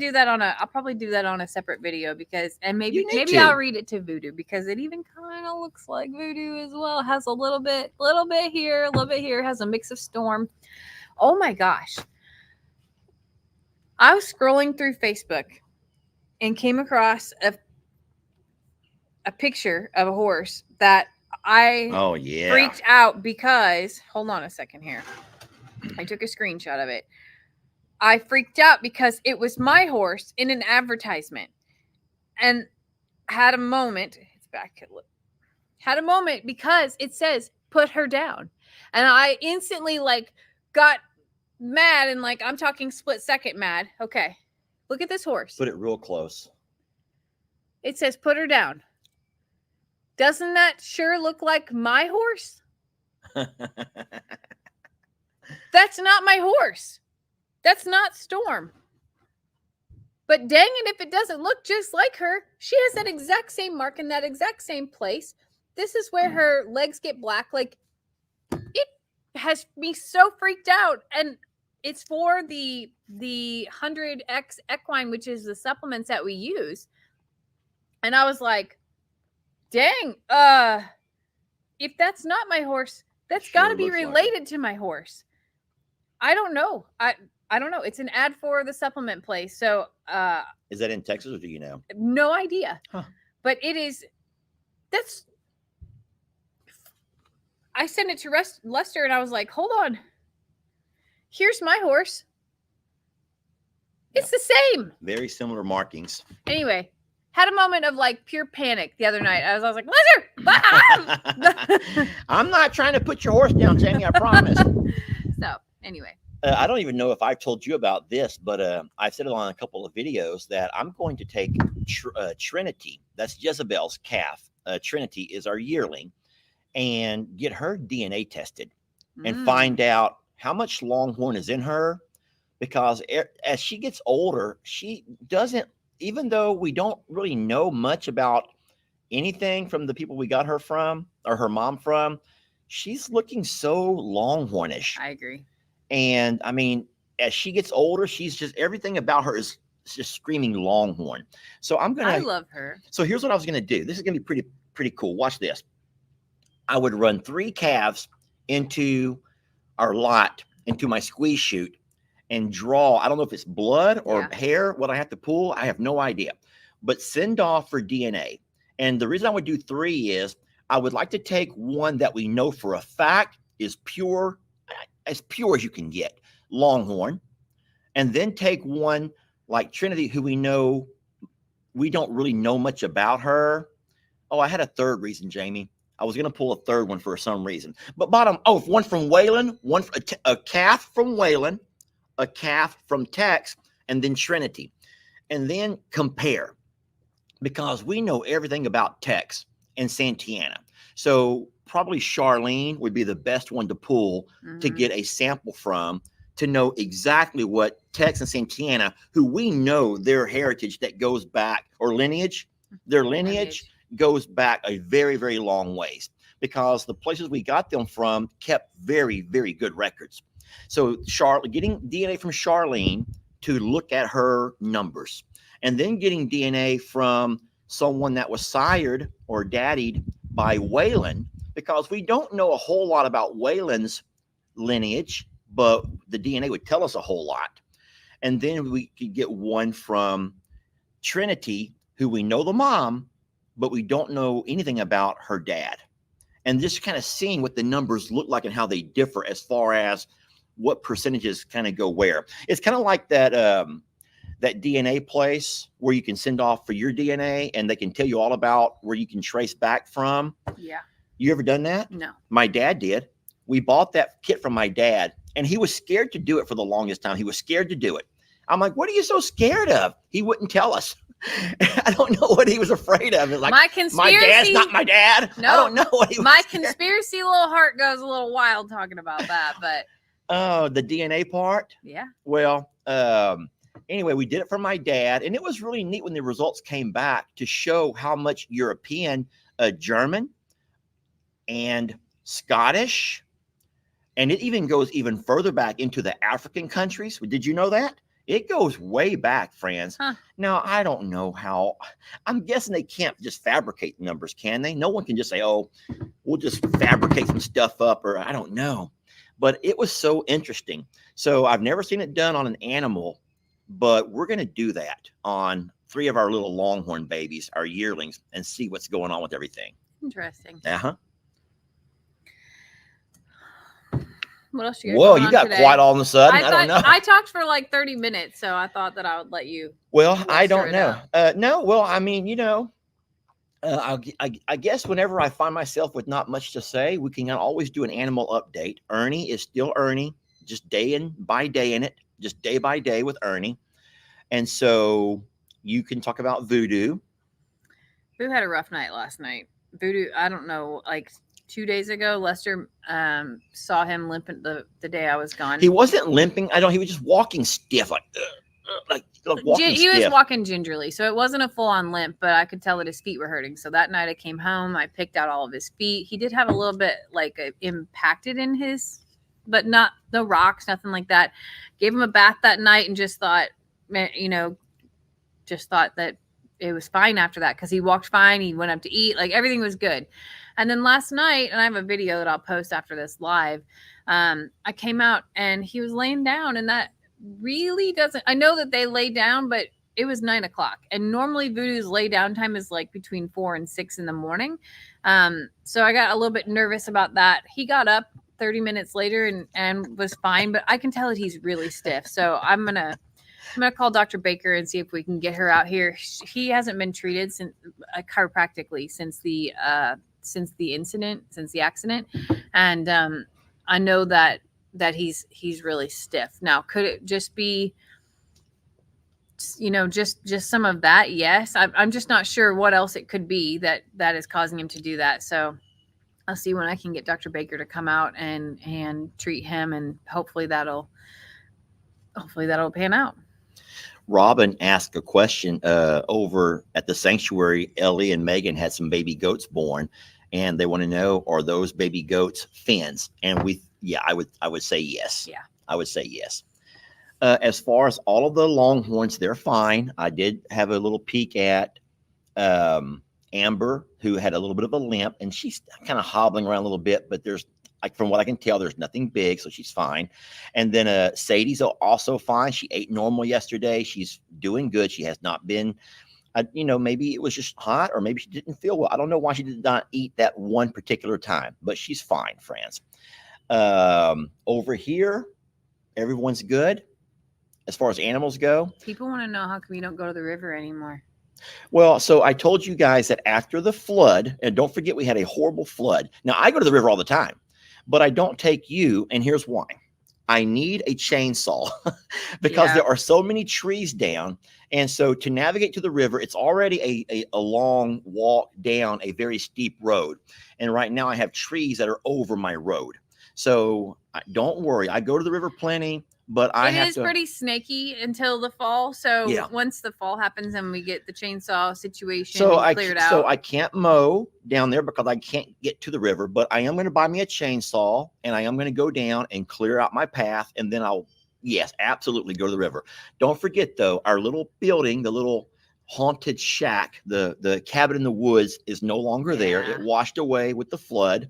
do that on a separate video because, and maybe You need I'll to. read it to Voodoo because it even kind of looks like Voodoo as well. It has a little bit here, a little bit here. It has a mix of Storm. Oh my gosh. I was scrolling through Facebook and came across a picture of a horse that I Oh yeah. freaked out because, hold on a second here. I took a screenshot of it. I freaked out because it was my horse in an advertisement and had a moment. It's back. Had a moment because it says put her down. And I instantly got mad and I'm talking split second mad. Okay. Look at this horse. Put it real close. It says put her down. Doesn't that sure look like my horse? That's not my horse. That's not Storm. But dang it, if it doesn't look just like her, she has that exact same mark in that exact same place. This is where her legs get black. It has me so freaked out. And it's for the 100X equine, which is the supplements that we use. And I was like, dang, if that's not my horse, that's Sure got to be looks like it. related to my horse. I don't know. I don't know. It's an ad for the supplement place. So, Is that in Texas or do you know? no idea. Huh. But I sent it to Lester and I was like, hold on. Here's my horse. It's the same. Very similar markings. Anyway, had a moment of pure panic the other night. I was like, Lester! I'm not trying to put your horse down, Jamie, I promise. So, anyway. I don't even know if I've told you about this, but I've said it on a couple of videos that I'm going to take Trinity, that's Jezebel's calf. Trinity is our yearling, and get her DNA tested and find out how much Longhorn is in her. Because as she gets older, she doesn't, even though we don't really know much about anything from the people we got her from or her mom from, she's looking so Longhornish. I agree. And I mean, as she gets older, she's just, everything about her is just screaming Longhorn. So I love her. So here's what I was going to do. This is going to be pretty cool. Watch this. I would run 3 calves into our lot, into my squeeze chute, and draw. I don't know if it's blood or hair, what I have to pull. I have no idea. But send off for DNA. And the reason I would do 3 is I would like to take one that we know for a fact is pure, as pure as you can get, Longhorn, and then take one like Trinity, who we know we don't really know much about her. Oh, I had a third reason, Jamie. I was going to pull a third one for some reason. But one from Waylon, a calf from Waylon, a calf from Tex, and then Trinity. And then compare, because we know everything about Tex and Santiana. So probably Charlene would be the best one to pull to get a sample from, to know exactly what Tex and Santiana, who we know their heritage that goes back, or lineage, their lineage goes back a very, very long ways, because the places we got them from kept very, very good records. So getting DNA from Charlene to look at her numbers, and then getting DNA from someone that was sired or daddied by Waylon, because we don't know a whole lot about Waylon's lineage, but the DNA would tell us a whole lot. And then we could get one from Trinity, who we know the mom, but we don't know anything about her dad. And just kind of seeing what the numbers look like and how they differ as far as what percentages kind of go where. It's kind of like that that DNA place where you can send off for your DNA and they can tell you all about where you can trace back from. Yeah. You ever done that? No. My dad did. We bought that kit from my dad And he was scared to do it for the longest time. He was scared to do it. I'm like, what are you so scared of? He wouldn't tell us. I don't know what he was afraid of. It's like, my dad's not my dad. No, I don't know what he was my scared. conspiracy little heart goes a little wild talking about that, but Oh, the DNA part. yeah. Well, anyway, we did it for my dad, and it was really neat when the results came back to show how much European, German, and Scottish, and it even goes even further back into the African countries. Did you know that? It goes way back, friends. Huh. Now, I don't know how. I'm guessing they can't just fabricate numbers, can they? No one can just say, oh, we'll just fabricate some stuff up, or I don't know. But it was so interesting. So I've never seen it done on an animal, but we're going to do that on 3 of our little longhorn babies, our yearlings, and see what's going on with everything. Interesting. Uh-huh. What else you got Whoa, going you on got today? quiet all of a sudden. I don't know. I talked for like 30 minutes, so I thought that I would let you. Well, I don't it know. No, well, I mean, you know, I guess whenever I find myself with not much to say, we can always do an animal update. Ernie is still Ernie, just day by day in it, just day by day with Ernie. And so you can talk about Voodoo. Voodoo had a rough night last night. Voodoo, I don't know, like 2 days ago, Lester saw him limping the day I was gone. He wasn't limping. He was just walking stiff, like walking He stiff. was walking gingerly, so it wasn't a full-on limp, but I could tell that his feet were hurting. So that night I came home, I picked out all of his feet. He did have a little bit like impacted in his, but no rocks, nothing like that. Gave him a bath that night and just thought, that it was fine after that because he walked fine. He went up to eat, like everything was good. And then last night, and I have a video that I'll post after this live, I came out and he was laying down, and that really doesn't, I know that they lay down, but it was 9 o'clock, and normally Voodoo's lay down time is like between 4 and 6 in the morning. So I got a little bit nervous about that. He got up 30 minutes later and was fine, but I can tell that he's really stiff. So I'm gonna call Dr. Baker and see if we can get her out here. He hasn't been treated since chiropractically since the accident, and I know that he's really stiff. Now, could it just be, just some of that? Yes, I'm just not sure what else it could be that is causing him to do that. So I'll see when I can get Dr. Baker to come out and treat him, and hopefully that'll pan out. Robin asked a question over at the sanctuary. Ellie and Megan had some baby goats born, and they want to know, are those baby goats fins? And I would say yes. Yeah, I would say yes. As far as all of the longhorns, they're fine. I did have a little peek at Amber, who had a little bit of a limp, and she's kind of hobbling around a little bit, but there's, like, from what I can tell, there's nothing big, so she's fine. And then Sadie's also fine. She ate normal yesterday. She's doing good. She has not been, maybe it was just hot, or maybe she didn't feel well. I don't know why she did not eat that one particular time, but she's fine, friends. Over here, everyone's good as far as animals go. People want to know, how come you don't go to the river anymore? Well, so I told you guys that after the flood, and don't forget we had a horrible flood. Now, I go to the river all the time, but I don't take you, and here's why. I need a chainsaw because there are so many trees down. And so to navigate to the river, it's already a long walk down a very steep road. And right now I have trees that are over my road. So don't worry. I go to the river plenty, but it is pretty snaky until the fall. So once the fall happens and we get the chainsaw situation cleared out. So I can't mow down there because I can't get to the river, but I am going to buy me a chainsaw, and I am going to go down and clear out my path. And then yes, absolutely go to the river. Don't forget though, our little building, the little haunted shack, the cabin in the woods is no longer there. It washed away with the flood.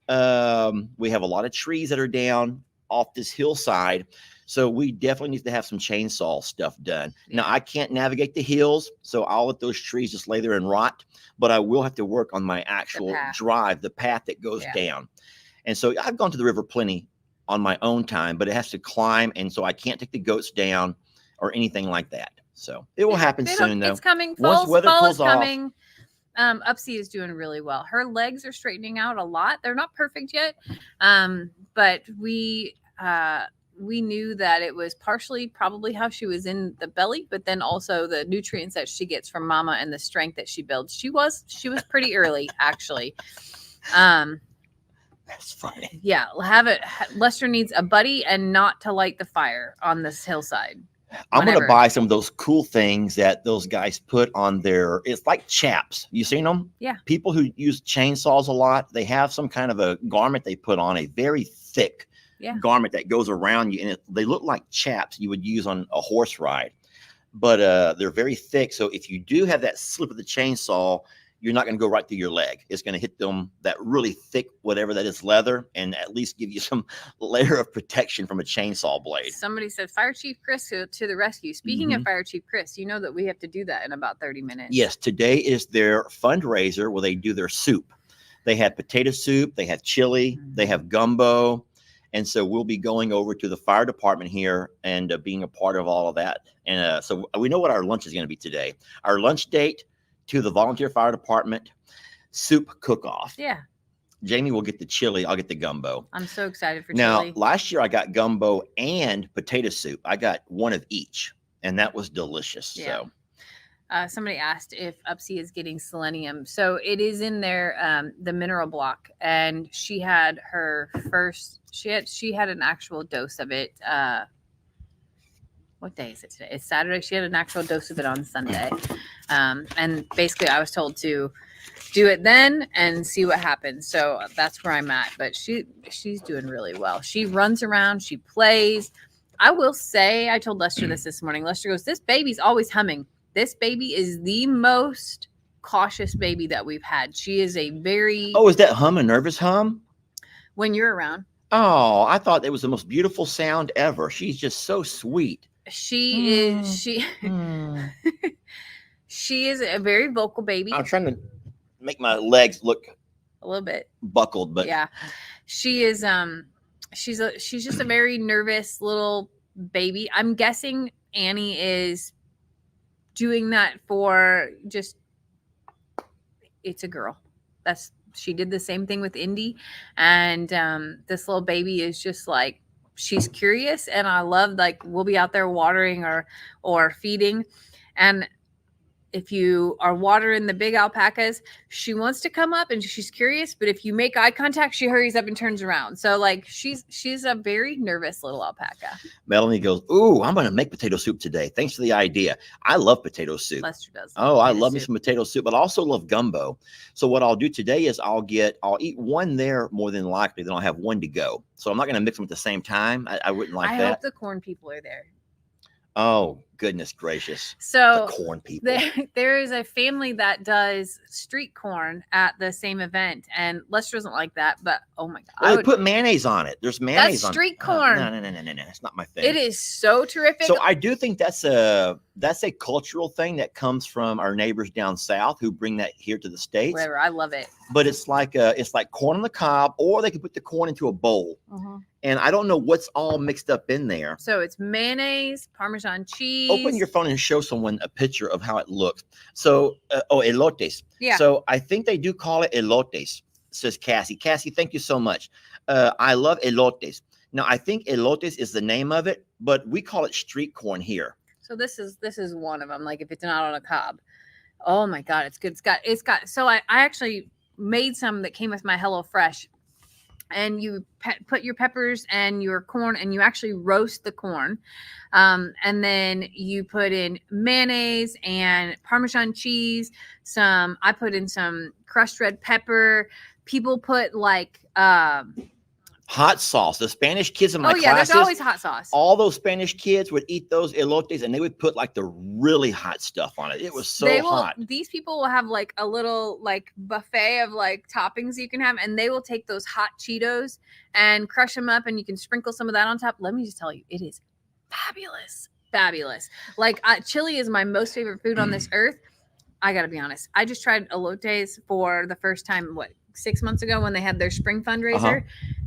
We have a lot of trees that are down off this hillside, so we definitely need to have some chainsaw stuff done. Now, I can't navigate the hills, so I'll let those trees just lay there and rot, but I will have to work on my actual drive, the path that goes down. And so I've gone to the river plenty on my own time, but it has to climb, and so I can't take the goats down or anything like that. So it will happen soon, though. It's coming. Once weather pulls off. Upsy is doing really well. Her legs are straightening out a lot. They're not perfect yet, but we we knew that it was partially probably how she was in the belly, but then also the nutrients that she gets from mama and the strength that she builds. She was pretty early, actually. That's funny. Yeah, Lester needs a buddy and not to light the fire on this hillside. I'm going to Whenever. buy some of those cool things that those guys put on their, it's like chaps. You seen them? Yeah. People who use chainsaws a lot, they have some kind of a garment they put on, a very thick garment that goes around you. And they look like chaps you would use on a horse ride. But they're very thick. So if you do have that slip of the chainsaw, you're not going to go right through your leg. It's going to hit them, that really thick, whatever that is, leather, and at least give you some layer of protection from a chainsaw blade. Somebody said, Fire Chief Chris to the rescue. Speaking of Fire Chief Chris, you know that we have to do that in about 30 minutes. Yes, today is their fundraiser where they do their soup. They had potato soup, they have chili, they have gumbo. And so we'll be going over to the fire department here and being a part of all of that. And so we know what our lunch is going to be today. Our lunch date to the volunteer fire department soup cook-off. Yeah. Jamie will get the chili. I'll get the gumbo. I'm so excited for now, chili. Last year I got gumbo and potato soup. I got one of each, and that was delicious. Yeah. So. Somebody asked if Upsy is getting selenium. So it is in there, the mineral block, and she had her first. She had an actual dose of it. What day is it today? It's Saturday. She had an actual dose of it on Sunday, and basically I was told to do it then and see what happens. So that's where I'm at. But she's doing really well. She runs around. She plays. I will say, I told Lester this morning. Lester goes, "This baby's always humming." This baby is the most cautious baby that we've had. She is a very... Oh, is that hum a nervous hum? When you're around. Oh, I thought it was the most beautiful sound ever. She's just so sweet. She is a very vocal baby. I'm trying to make my legs look a little bit buckled, but yeah, she is. She's just a very nervous little baby. I'm guessing Annie is doing that for just. It's a girl. She did the same thing with Indy, and this little baby is just like. She's curious, and I love, like, we'll be out there watering or feeding, and if you are watering the big alpacas, she wants to come up and she's curious, but if you make eye contact, she hurries up and turns around. So like she's a very nervous little alpaca. Melanie goes, "Ooh, I'm going to make potato soup today. Thanks for the idea." I love potato soup. Lester does. Oh, I love me some potato soup, but I also love gumbo. So what I'll do today is I'll eat one there more than likely, then I'll have one to go. So I'm not going to mix them at the same time. I wouldn't like that. I hope the corn people are there. Oh, goodness gracious. So the corn people. There is a family that does street corn at the same event, and Lester doesn't like that, but oh my God. Well, they put mayonnaise on it. There's mayonnaise on it. That's street corn. No. It's not my thing. It is so terrific. So I do think that's a cultural thing that comes from our neighbors down south who bring that here to the States. Whatever. I love it. But it's like corn on the cob, or they could put the corn into a bowl. Mm-hmm. And I don't know what's all mixed up in there. So it's mayonnaise, Parmesan cheese. Open your phone and show someone a picture of how it looks. So, elotes. Yeah. So I think they do call it elotes, says Cassie. Cassie, thank you so much. I love elotes. Now, I think elotes is the name of it, but we call it street corn here. So this is one of them. Like if it's not on a cob. Oh my God, it's good. It's got. So I actually made some that came with my HelloFresh. And you put your peppers and your corn, and you actually roast the corn. And then you put in mayonnaise and Parmesan cheese. I put in some crushed red pepper. People put like hot sauce. The Spanish kids in my classes, there's always hot sauce. All those Spanish kids would eat those elotes, and they would put like the really hot stuff on it. It was so hot. These people will have like a little like buffet of like toppings you can have, and they will take those hot Cheetos and crush them up, and you can sprinkle some of that on top. Let me just tell you, it is fabulous. Like chili is my most favorite food on this earth. I gotta be honest. I just tried elotes for the first time 6 months ago when they had their spring fundraiser.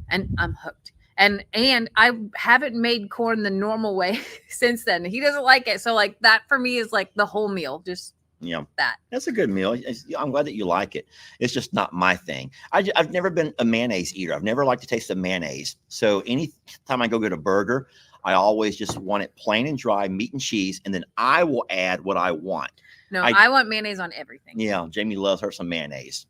And I'm hooked. And I haven't made corn the normal way since then. He doesn't like it. So like that for me is like the whole meal. Just Yeah, that. that's a good meal. I'm glad that you like it. It's just not my thing. I've never been a mayonnaise eater. I've never liked to taste the mayonnaise. So anytime I go get a burger, I always just want it plain and dry, meat and cheese, and then I will add what I want. No, I want mayonnaise on everything. Yeah, Jamie loves her some mayonnaise.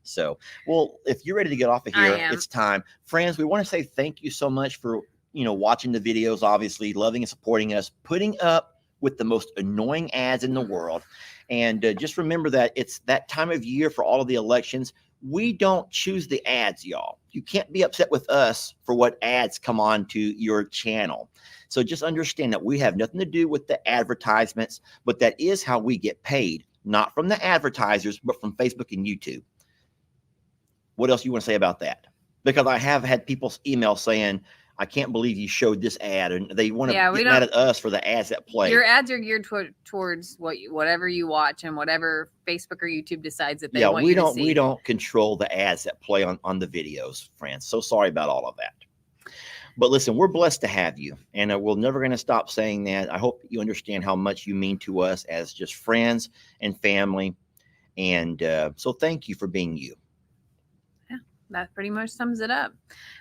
So, well, if you're ready to get off of I here, am. it's time. Friends, we want to say thank you so much for, watching the videos, obviously, loving and supporting us, putting up with the most annoying ads in the world. And just remember that it's that time of year for all of the elections. We don't choose the ads, y'all. You can't be upset with us for what ads come on to your channel. So just understand that we have nothing to do with the advertisements, but that is how we get paid, not from the advertisers, but from Facebook and YouTube. What else you want to say about that? Because I have had people email saying, I can't believe you showed this ad, and they want to get mad at us for the ads that play. Your ads are geared towards whatever you watch and whatever Facebook or YouTube decides that they want you to see. We don't control the ads that play on the videos, friends. So sorry about all of that. But listen, we're blessed to have you, and we're never going to stop saying that. I hope you understand how much you mean to us as just friends and family. And so thank you for being you. That pretty much sums it up.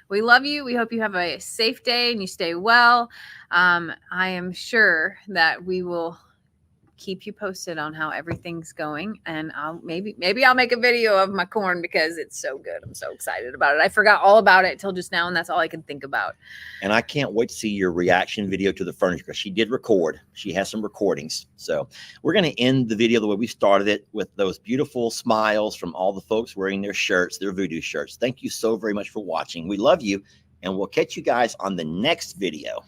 We love you. We hope you have a safe day and you stay well. I am sure that we will keep you posted on how everything's going, and maybe I'll make a video of my corn because it's so good. I'm so excited about it. I forgot all about it till just now, and that's all I can think about. And I can't wait to see your reaction video to the furniture, because she did record. She has some recordings. So we're going to end the video the way we started it, with those beautiful smiles from all the folks wearing their shirts, their Voodoo shirts. Thank you so very much for watching. We love you, and we'll catch you guys on the next video.